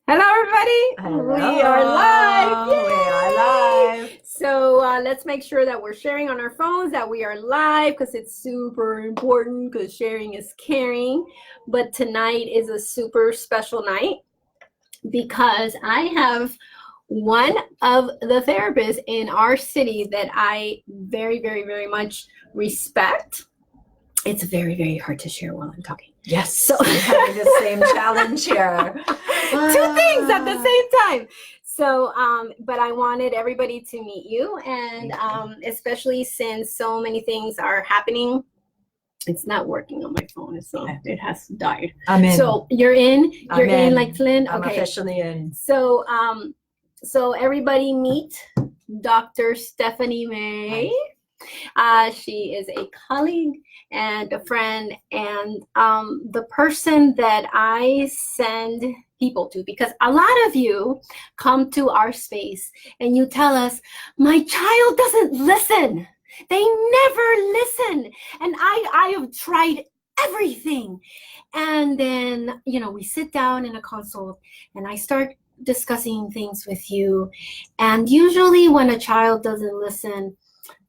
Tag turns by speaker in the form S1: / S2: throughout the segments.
S1: Hello, everybody.
S2: Hello.
S1: We are live.
S2: We are live.
S1: So let's make sure that we're sharing on our phones, that we are live, because it's super important, because sharing is caring. But tonight is a super special night because I have one of the therapists in our city that I very, very, very much respect. It's very, very hard to share while I'm talking.
S2: Yes.
S1: So
S2: we're having the same challenge here.
S1: Two things at the same time. So, but I wanted everybody to meet you, and especially since so many things are happening. It's not working on my phone, so it has died.
S2: I'm in.
S1: So you're in. You're in,
S2: in.
S1: like Flynn.
S2: I'm
S1: okay.
S2: officially in.
S1: So, so everybody meet Dr. Stephanie May. She is a colleague and a friend, and the person that I send people to, because a lot of you come to our space and you tell us, my child doesn't listen. They never listen. And I have tried everything. And then, we sit down in a consult and I start discussing things with you. And usually when a child doesn't listen,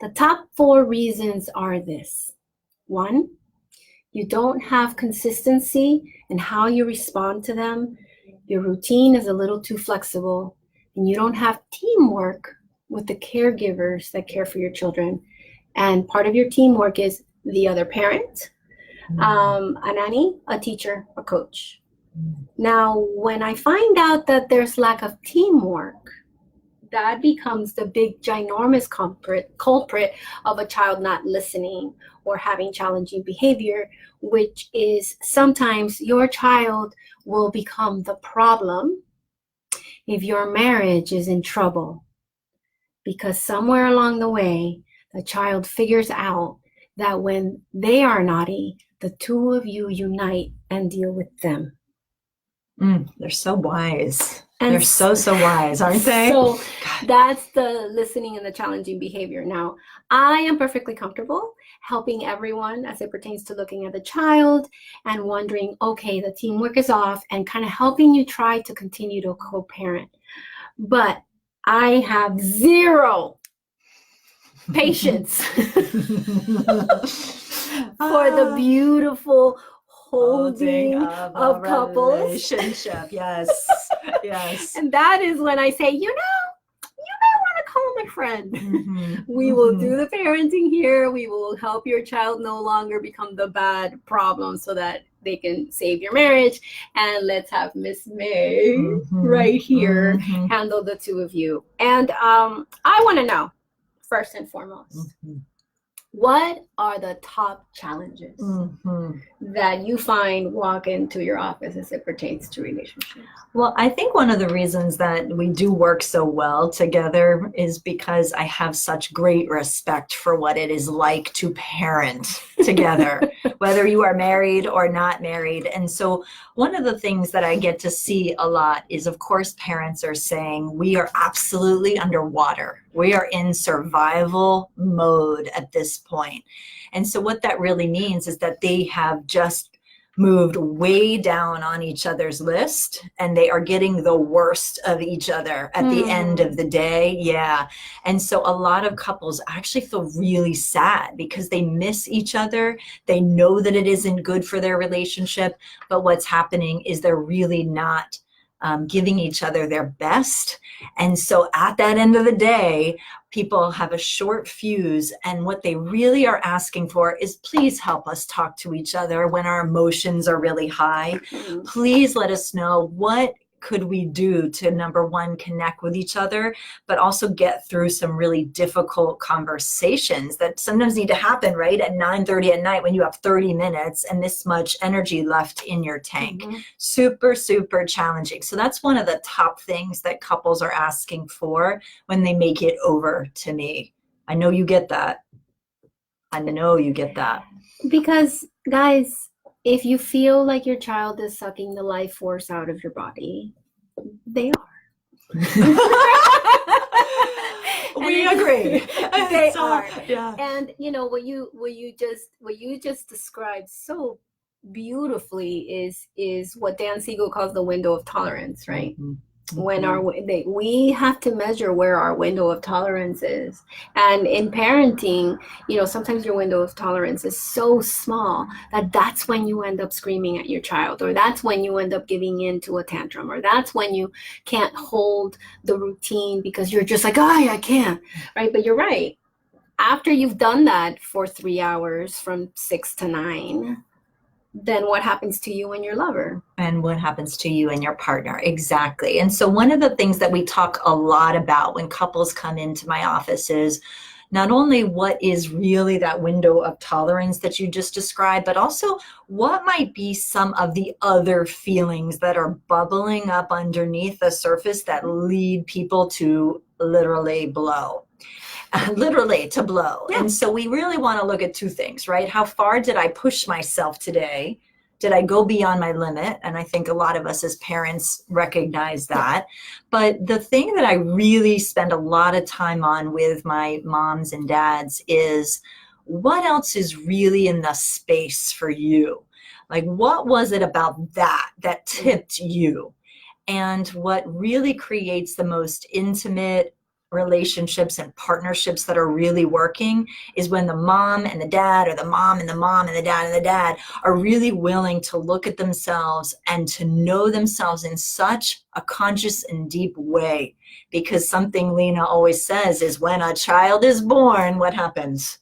S1: the top 4 reasons are this. 1, you don't have consistency in how you respond to them. Your routine is a little too flexible, and you don't have teamwork with the caregivers that care for your children. And part of your teamwork is the other parent, a nanny, a teacher, a coach. Now, when I find out that there's lack of teamwork, that becomes the big ginormous culprit of a child not listening or having challenging behavior, which is sometimes your child will become the problem if your marriage is in trouble, because somewhere along the way the child figures out that when they are naughty, the two of you unite and deal with them.
S2: They're so wise. And they're so wise, aren't they?
S1: So that's the listening and the challenging behavior. Now, I am perfectly comfortable helping everyone as it pertains to looking at the child and wondering, okay, the teamwork is off, and kind of helping you try to continue to co-parent. But I have 0 patience for the beautiful holding of couples
S2: relationship. Yes. Yes.
S1: And that is when I say, you may want to call my friend. We will do the parenting here. We will help your child no longer become the bad problem so that they can save your marriage. And let's have Miss May right here handle the two of you. And I want to know, first and foremost, what are the top challenges that you find walk into your office as it pertains to relationships?
S2: Well, I think one of the reasons that we do work so well together is because I have such great respect for what it is like to parent together, whether you are married or not married. And so one of the things that I get to see a lot is, of course, parents are saying, we are absolutely underwater. We are in survival mode at this point. And so what that really means is that they have just moved way down on each other's list, and they are getting the worst of each other at the end of the day. Yeah. And so a lot of couples actually feel really sad because they miss each other. They know that it isn't good for their relationship, but what's happening is they're really not giving each other their best. And so at that end of the day, people have a short fuse, and what they really are asking for is, please help us talk to each other when our emotions are really high. Please let us know what could we do to, number one, connect with each other, but also get through some really difficult conversations that sometimes need to happen right at 9:30 at night when you have 30 minutes and this much energy left in your tank. Super, super challenging. So that's one of the top things that couples are asking for when they make it over to me. I know you get that. I know you get that.
S1: Because, guys, if you feel like your child is sucking the life force out of your body, they are.
S2: We agree.
S1: They are.
S2: Yeah.
S1: And what you just described so beautifully is what Dan Siegel calls the window of tolerance, right?
S2: Mm-hmm.
S1: When we have to measure where our window of tolerance is. And in parenting, sometimes your window of tolerance is so small that that's when you end up screaming at your child, or that's when you end up giving in to a tantrum, or that's when you can't hold the routine because you're just like, oh, I can't, right? But you're right. After you've done that for 3 hours from 6 to 9, then what happens to you and your lover?
S2: And what happens to you and your partner? Exactly. And so one of the things that we talk a lot about when couples come into my office is not only what is really that window of tolerance that you just described, but also what might be some of the other feelings that are bubbling up underneath the surface that lead people to literally blow. Literally to blow.
S1: Yeah.
S2: And so we really want to look at two things, right? How far did I push myself today? Did I go beyond my limit? And I think a lot of us as parents recognize that. But the thing that I really spend a lot of time on with my moms and dads is what else is really in the space for you? Like, what was it about that tipped you? And what really creates the most intimate relationships and partnerships that are really working is when the mom and the dad, or the mom and the mom and the dad are really willing to look at themselves and to know themselves in such a conscious and deep way. Because something Lina always says is when a child is born, what happens?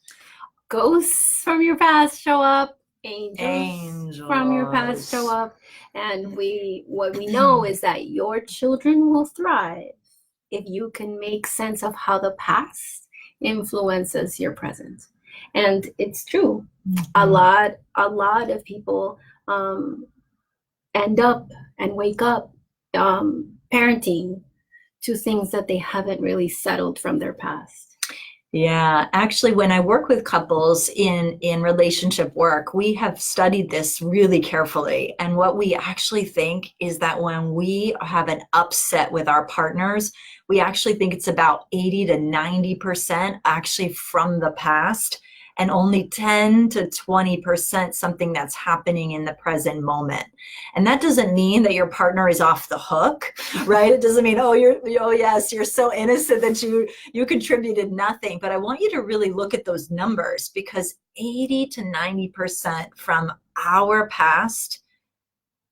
S1: Ghosts from your past show up. Angels from your past show up. And what we know is that your children will thrive if you can make sense of how the past influences your present. And it's true. A lot of people end up and wake up parenting to things that they haven't really settled from their past.
S2: Yeah, actually, when I work with couples in relationship work, we have studied this really carefully. And what we actually think is that when we have an upset with our partners, we actually think it's about 80 to 90% actually from the past, and only 10 to 20% something that's happening in the present moment. And that doesn't mean that your partner is off the hook, right? It doesn't mean, oh yes, you're so innocent that you contributed nothing. But I want you to really look at those numbers, because 80 to 90% from our past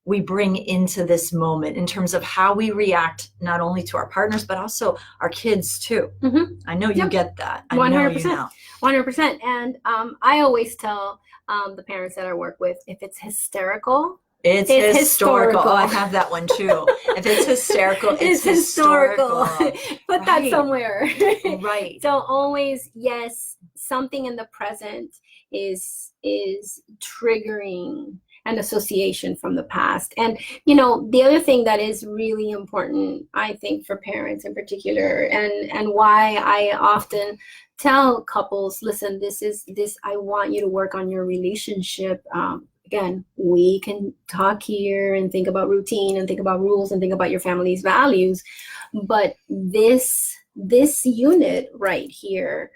S2: we bring into this moment in terms of how we react, not only to our partners, but also our kids too.
S1: Mm-hmm.
S2: I know you get that. I
S1: 100%.
S2: know you know.
S1: 100%. And I always tell the parents that I work with, if it's hysterical,
S2: it's historical. Oh, I have that one too. If it's hysterical, it's historical.
S1: Put that somewhere.
S2: Right.
S1: So always, yes, something in the present is triggering an association from the past. And the other thing that is really important, I think, for parents in particular, and why I often tell couples, listen, I want you to work on your relationship. Again, we can talk here and think about routine and think about rules and think about your family's values, but this unit right here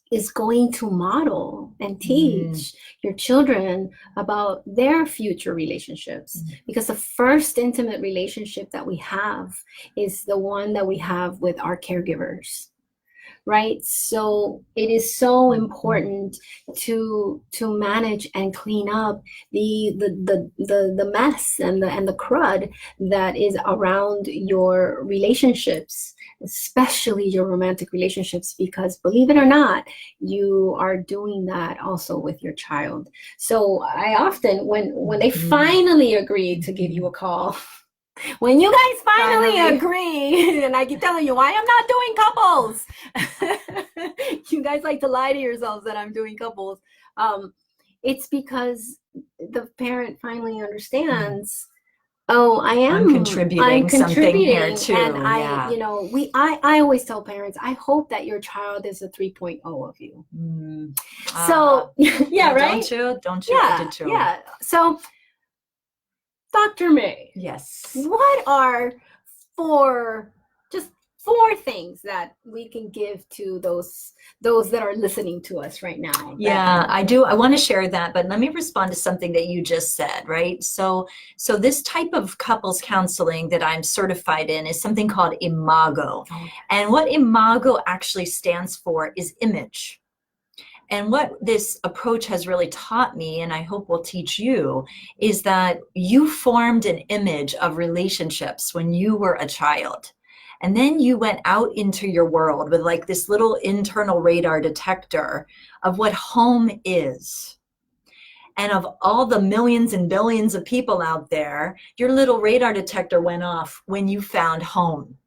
S1: is going to model and teach your children about their future relationships. Because the first intimate relationship that we have is the one that we have with our caregivers, right? So it is so important to manage and clean up the mess and the crud that is around your relationships, especially your romantic relationships, because believe it or not, you are doing that also with your child. So I often, when they finally agree to give you a call, when you guys finally agree, and I keep telling you, I am not doing couples. You guys like to lie to yourselves that I'm doing couples. It's because the parent finally understands, oh, I'm contributing something here too. And I always tell parents, I hope that your child is a 3.0 of you. So yeah, right?
S2: Don't you?
S1: Yeah,
S2: I did too.
S1: yeah. So Dr. May.
S2: Yes.
S1: What are 4 4 things that we can give to those that are listening to us right now.
S2: Yeah, I do. I want to share that, but let me respond to something that you just said, right? So this type of couples counseling that I'm certified in is something called IMAGO. And what IMAGO actually stands for is image. And what this approach has really taught me, and I hope will teach you, is that you formed an image of relationships when you were a child. And then you went out into your world with like this little internal radar detector of what home is. And of all the millions and billions of people out there, your little radar detector went off when you found home.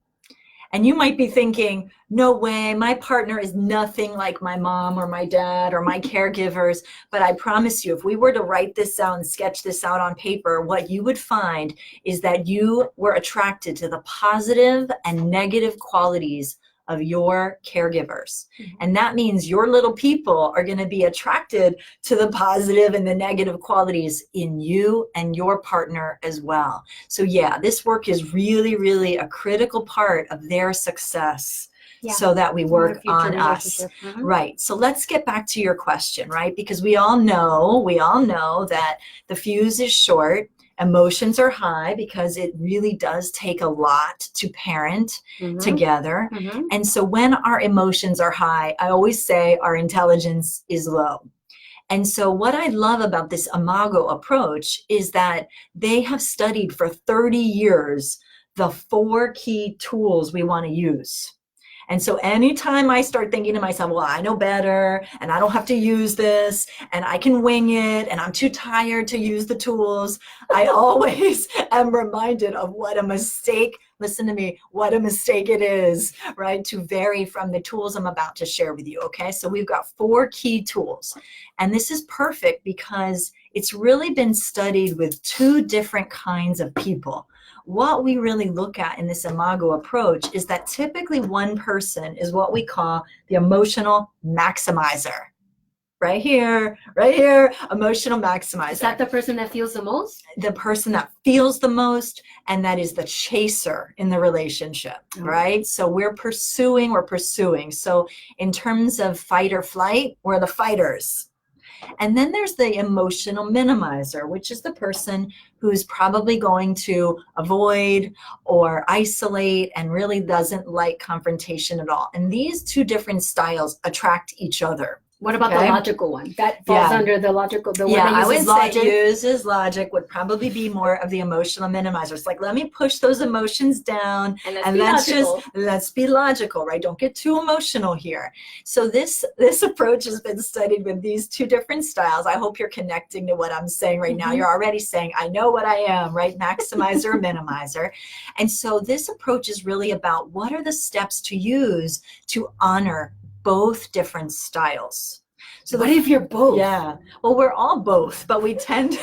S2: And you might be thinking, no way, my partner is nothing like my mom or my dad or my caregivers. But I promise you, if we were to write this out and sketch this out on paper, what you would find is that you were attracted to the positive and negative qualities of your caregivers. And that means your little people are going to be attracted to the positive and the negative qualities in you and your partner as well. So yeah, this work is really, really a critical part of their success. Yeah. So that we work on us. Right. So let's get back to your question, right? Because we all know that the fuse is short. Emotions are high because it really does take a lot to parent together. And so when our emotions are high, I always say our intelligence is low. And so what I love about this IMAGO approach is that they have studied for 30 years the 4 key tools we want to use. And so anytime I start thinking to myself, well, I know better and I don't have to use this and I can wing it and I'm too tired to use the tools, I always am reminded of what a mistake, listen to me, what a mistake it is, right, to vary from the tools I'm about to share with you, okay? So we've got 4 key tools. And this is perfect because it's really been studied with 2 different kinds of people. What we really look at in this IMAGO approach is that typically one person is what we call the emotional maximizer. Right here, emotional maximizer. Is
S1: that the person that feels the most?
S2: The person that feels the most, and that is the chaser in the relationship, right? So we're pursuing. So in terms of fight or flight, we're the fighters. And then there's the emotional minimizer, which is the person who's probably going to avoid or isolate and really doesn't like confrontation at all. And these 2 different styles attract each other.
S1: What about the logical one? That falls under the logical, the one that uses logic?
S2: I would say uses logic would probably be more of the emotional minimizer. It's like, let me push those emotions down and let's be logical, right? Don't get too emotional here. So this approach has been studied with these 2 different styles. I hope you're connecting to what I'm saying right now. You're already saying, I know what I am, right? Maximizer, minimizer. And so this approach is really about what are the steps to use to honor both different styles.
S1: So what if you're both?
S2: Yeah. Well, we're all both, but we tend to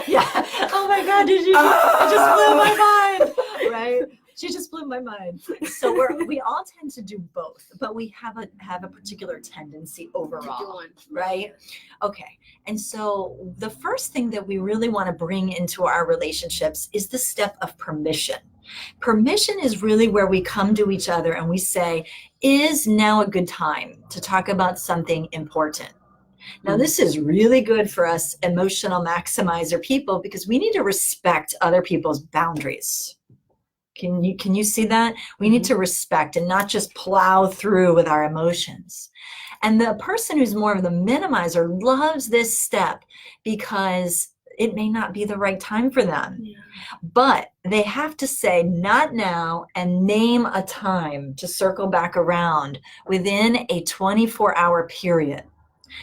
S2: yeah. Oh my God, did you it just blew my mind. Right? She just blew my mind. So we all tend to do both, but we have a particular tendency overall, right? Okay. And so the first thing that we really want to bring into our relationships is the step of permission. Permission is really where we come to each other and we say, is now a good time to talk about something important? Now, this is really good for us emotional maximizer people because we need to respect other people's boundaries. Can you see that? We need to respect and not just plow through with our emotions. And the person who's more of the minimizer loves this step because it may not be the right time for them. Yeah. But they have to say, not now, and name a time to circle back around within a 24-hour period.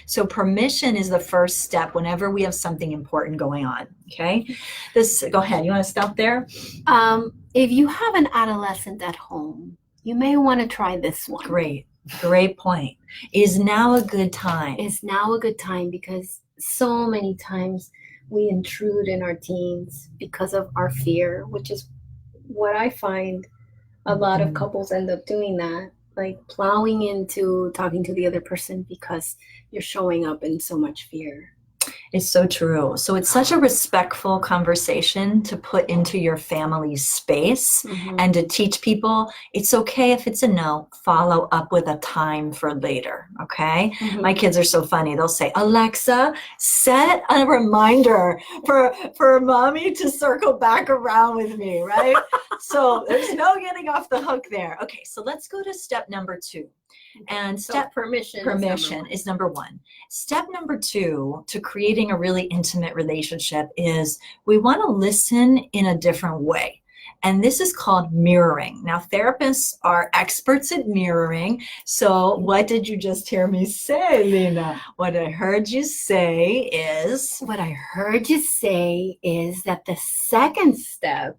S2: So permission is the first step whenever we have something important going on, okay? Go ahead, you want to stop there?
S1: If you have an adolescent at home, you may want to try this one.
S2: Great point. Is now a good time?
S1: Is now a good time because so many times we intrude in our teens because of our fear, which is what I find a lot of couples end up doing, that like plowing into talking to the other person because you're showing up in so much fear.
S2: It's so true. So it's such a respectful conversation to put into your family's space and to teach people it's okay if it's a no, follow up with a time for later. Okay. My kids are so funny. They'll say, Alexa, set a reminder for mommy to circle back around with me, right? So there's no getting off the hook there. Okay. So let's go to step number 2. And step
S1: permission
S2: is number 1. Step number 2 to creating a really intimate relationship is we want to listen in a different way. And this is called mirroring. Now, therapists are experts at mirroring. So what did you just hear me say, Lina? What I heard you say is
S1: that the second step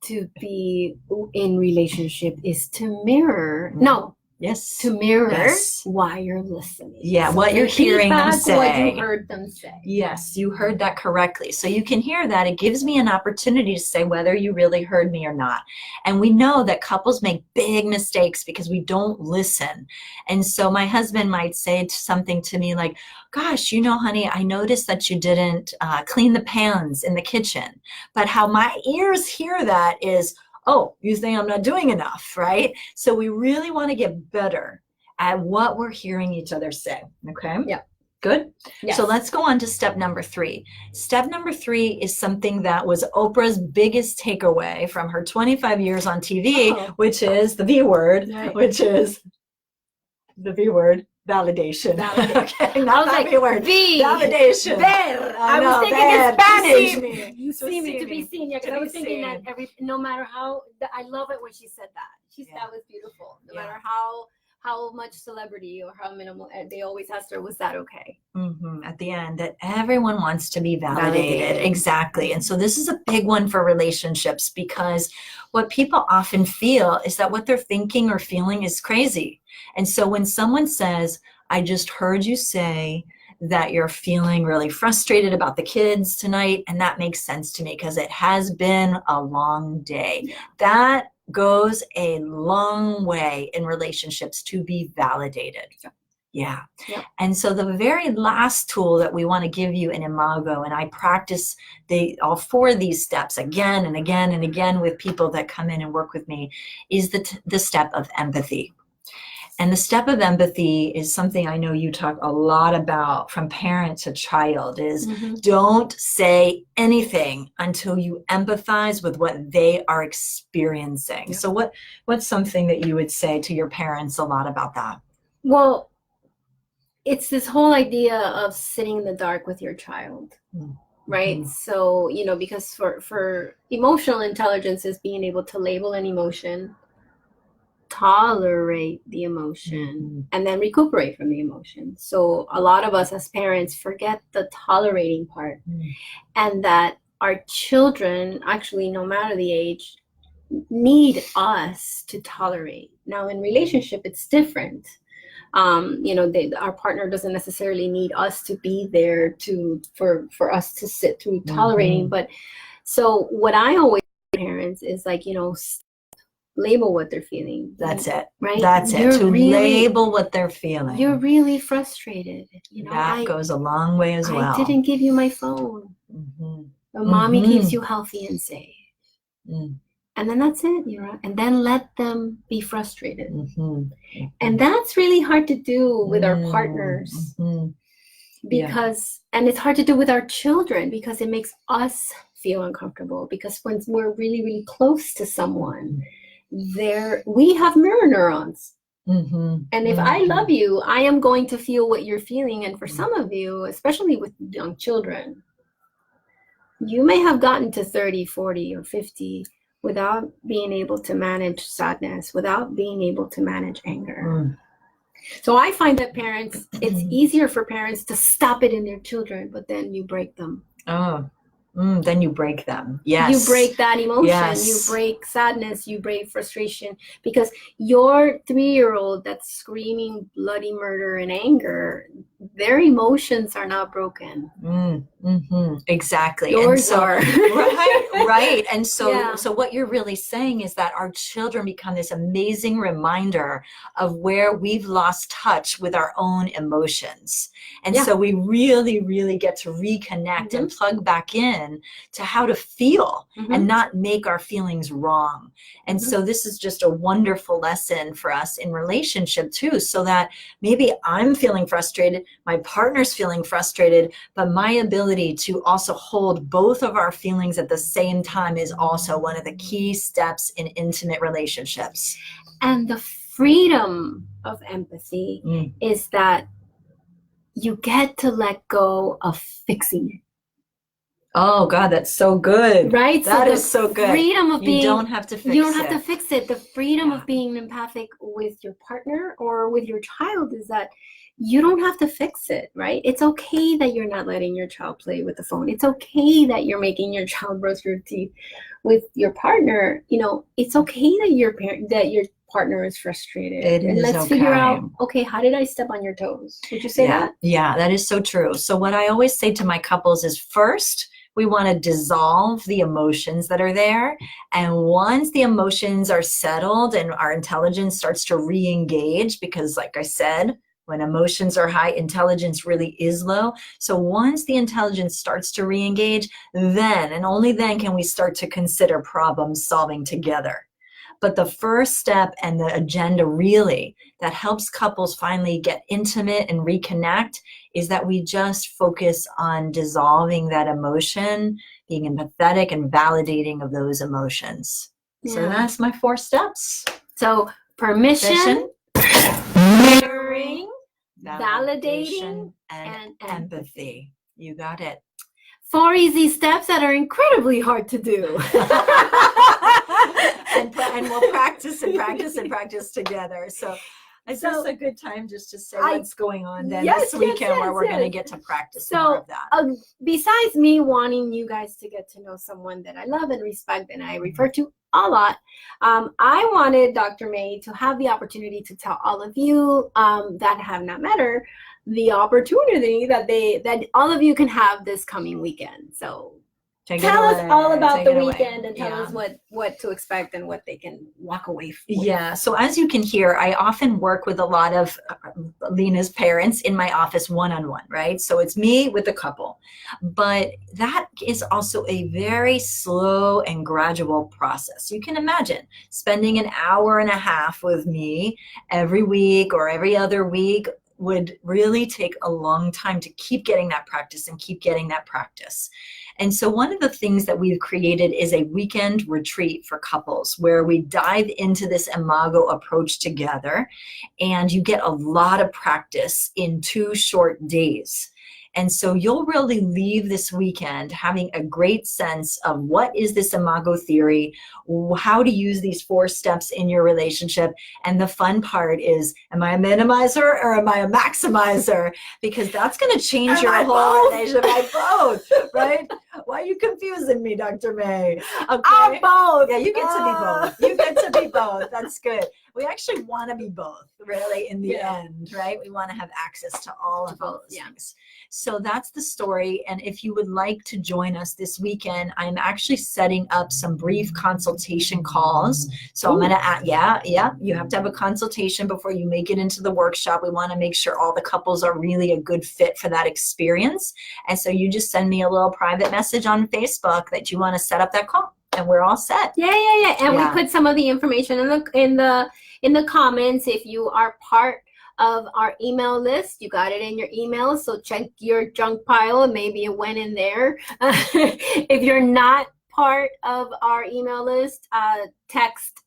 S1: to be in relationship is to mirror. No.
S2: Yes.
S1: To mirror why you're listening.
S2: Yeah, what you're hearing them say.
S1: What you heard them say.
S2: Yes, you heard that correctly. So you can hear that. It gives me an opportunity to say whether you really heard me or not. And we know that couples make big mistakes because we don't listen. And so my husband might say something to me like, gosh, honey, I noticed that you didn't clean the pans in the kitchen. But how my ears hear that is, oh, you think I'm not doing enough, right? So we really want to get better at what we're hearing each other say, okay?
S1: Yeah.
S2: Good?
S1: Yes.
S2: So let's go on to step number 3. Step number 3 is something that was Oprah's biggest takeaway from her 25 years on TV, which is the V word, which is the V word. Validation. Okay, not that V word. Validation.
S1: I was thinking in Spanish. You see me to be seen. Yeah, because I was thinking that no matter how, I love it when she said that. That was beautiful. No matter how much celebrity or how minimal, they always asked her, was that okay?
S2: At the end, that everyone wants to be validated. Exactly. And so this is a big one for relationships because what people often feel is that what they're thinking or feeling is crazy. And so when someone says, I just heard you say that you're feeling really frustrated about the kids tonight, and that makes sense to me because it has been a long day. That goes a long way in relationships to be validated. Yeah. And so the very last tool that we want to give you in IMAGO, and I practice all 4 of these steps again and again and again with people that come in and work with me, is the step of empathy. And the step of empathy is something I know you talk a lot about from parent to child is don't say anything until you empathize with what they are experiencing. Yeah. So what's something that you would say to your parents a lot about that?
S1: Well, it's this whole idea of sitting in the dark with your child, right? So, because for emotional intelligence is being able to label an emotion, tolerate the emotion, and then recuperate from the emotion. So a lot of us as parents forget the tolerating part, and that our children, actually, no matter the age, need us to tolerate. Now in relationship, it's different. Our partner doesn't necessarily need us to be there for us to sit through tolerating. But so what I always tell parents is like, label what they're feeling.
S2: That's it.
S1: Right?
S2: That's it. To label what they're feeling.
S1: You're really frustrated.
S2: That goes a long way as well.
S1: I didn't give you my phone. But mommy keeps you healthy and safe. And then that's it. And then let them be frustrated. And that's really hard to do with our partners. Because, and it's hard to do with our children because it makes us feel uncomfortable. Because when we're really, really close to someone, we have mirror neurons. And if I love you, I am going to feel what you're feeling. And for some of you, especially with young children, you may have gotten to 30, 40, or 50 without being able to manage sadness, without being able to manage anger. So I find that it's easier for parents to stop it in their children, but then you break them.
S2: Then you break them. Yes.
S1: You break that emotion.
S2: Yes.
S1: You break sadness. You break frustration. Because your 3-year-old that's screaming bloody murder and anger, their emotions are not broken.
S2: Exactly.
S1: Yours are.
S2: right. And so,
S1: Yeah.
S2: so what you're really saying is that our children become this amazing reminder of where we've lost touch with our own emotions. And
S1: Yeah.
S2: so we really, really get to reconnect and plug back in to how to feel and not make our feelings wrong. And so this is just a wonderful lesson for us in relationship too, so that maybe I'm feeling frustrated, my partner's feeling frustrated, but my ability to also hold both of our feelings at the same time is also one of the key steps in intimate relationships.
S1: And the freedom of empathy is that you get to let go of fixing it.
S2: Oh God, that's so good.
S1: Right?
S2: That is so good.
S1: Freedom of being,
S2: you don't have to fix it.
S1: You don't have to fix it. The freedom of being empathic with your partner or with your child is that you don't have to fix it, right? It's okay that you're not letting your child play with the phone. It's okay that you're making your child brush your teeth with your partner. You know, it's okay that your partner is frustrated. And let's figure out, okay, how did I step on your toes? Would you say that?
S2: Yeah, that is so true. So what I always say to my couples is, first, we want to dissolve the emotions that are there. And once the emotions are settled and our intelligence starts to re-engage, because like I said, when emotions are high, intelligence really is low. So once the intelligence starts to re-engage, then and only then can we start to consider problem solving together. But the first step and the agenda really that helps couples finally get intimate and reconnect is that we just focus on dissolving that emotion, being empathetic and validating of those emotions. Yeah. So that's my 4 steps.
S1: So permission, mirroring, validating, and empathy.
S2: You got it.
S1: 4 easy steps that are incredibly hard to do.
S2: and we'll practice and practice and practice together. So is this a good time just to say what's going on then this weekend where we're going to get to practice more of that?
S1: Besides me wanting you guys to get to know someone that I love and respect and I refer to a lot, I wanted Dr. May to have the opportunity to tell all of you that have not met her the opportunity that all of you can have this coming weekend. So tell us all about the weekend and tell us what to expect and what they can walk away from.
S2: Yeah, so as you can hear, I often work with a lot of Lina's parents in my office one-on-one, right? So it's me with a couple. But that is also a very slow and gradual process. You can imagine spending an hour and a half with me every week or every other week would really take a long time to keep getting that practice and keep getting that practice. And so one of the things that we've created is a weekend retreat for couples where we dive into this IMAGO approach together, and you get a lot of practice in 2 short days. And so you'll really leave this weekend having a great sense of what is this IMAGO theory, how to use these 4 steps in your relationship. And the fun part is, am I a minimizer or am I a maximizer? Because that's going to change your whole relationship. Both, right? Why are you confusing me, Dr. May? Okay.
S1: I'm both.
S2: Yeah, you get to be both. You get to be both. That's good. We actually want to be both, really, in the end, right? We want to have access to all of those things. So that's the story. And if you would like to join us this weekend, I'm actually setting up some brief consultation calls. So I'm going to, you have to have a consultation before you make it into the workshop. We want to make sure all the couples are really a good fit for that experience. And so you just send me a little private message on Facebook that you want to set up that call, and we're all set.
S1: Yeah. And we put some of the information in the comments. If you are part of our email list, you got it in your email, so check your junk pile. Maybe it went in there. If you're not part of our email list, text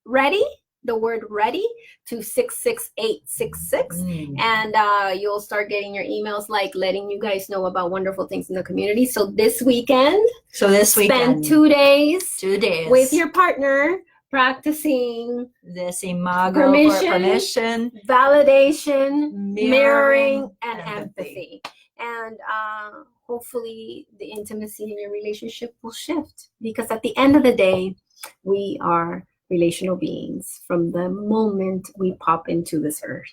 S1: ready, the word ready, to 66866, and you'll start getting your emails, like letting you guys know about wonderful things in the community. So this weekend, spend 2 days with your partner practicing
S2: this IMAGO permission,
S1: validation, mirroring, and empathy. And hopefully the intimacy in your relationship will shift, because at the end of the day, we are relational beings from the moment we pop into this earth.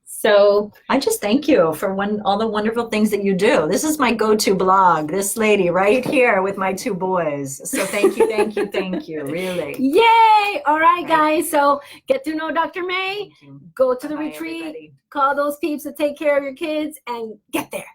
S1: So
S2: I just thank you for all the wonderful things that you do. This is my go-to blog, this lady right here with my 2 boys. So thank you, thank you, thank you, really.
S1: yay! All right, guys. So get to know Dr. May.
S2: Thank you.
S1: Go to the
S2: Bye-bye,
S1: retreat.
S2: everybody.
S1: Call those peeps to take care of your kids and get there.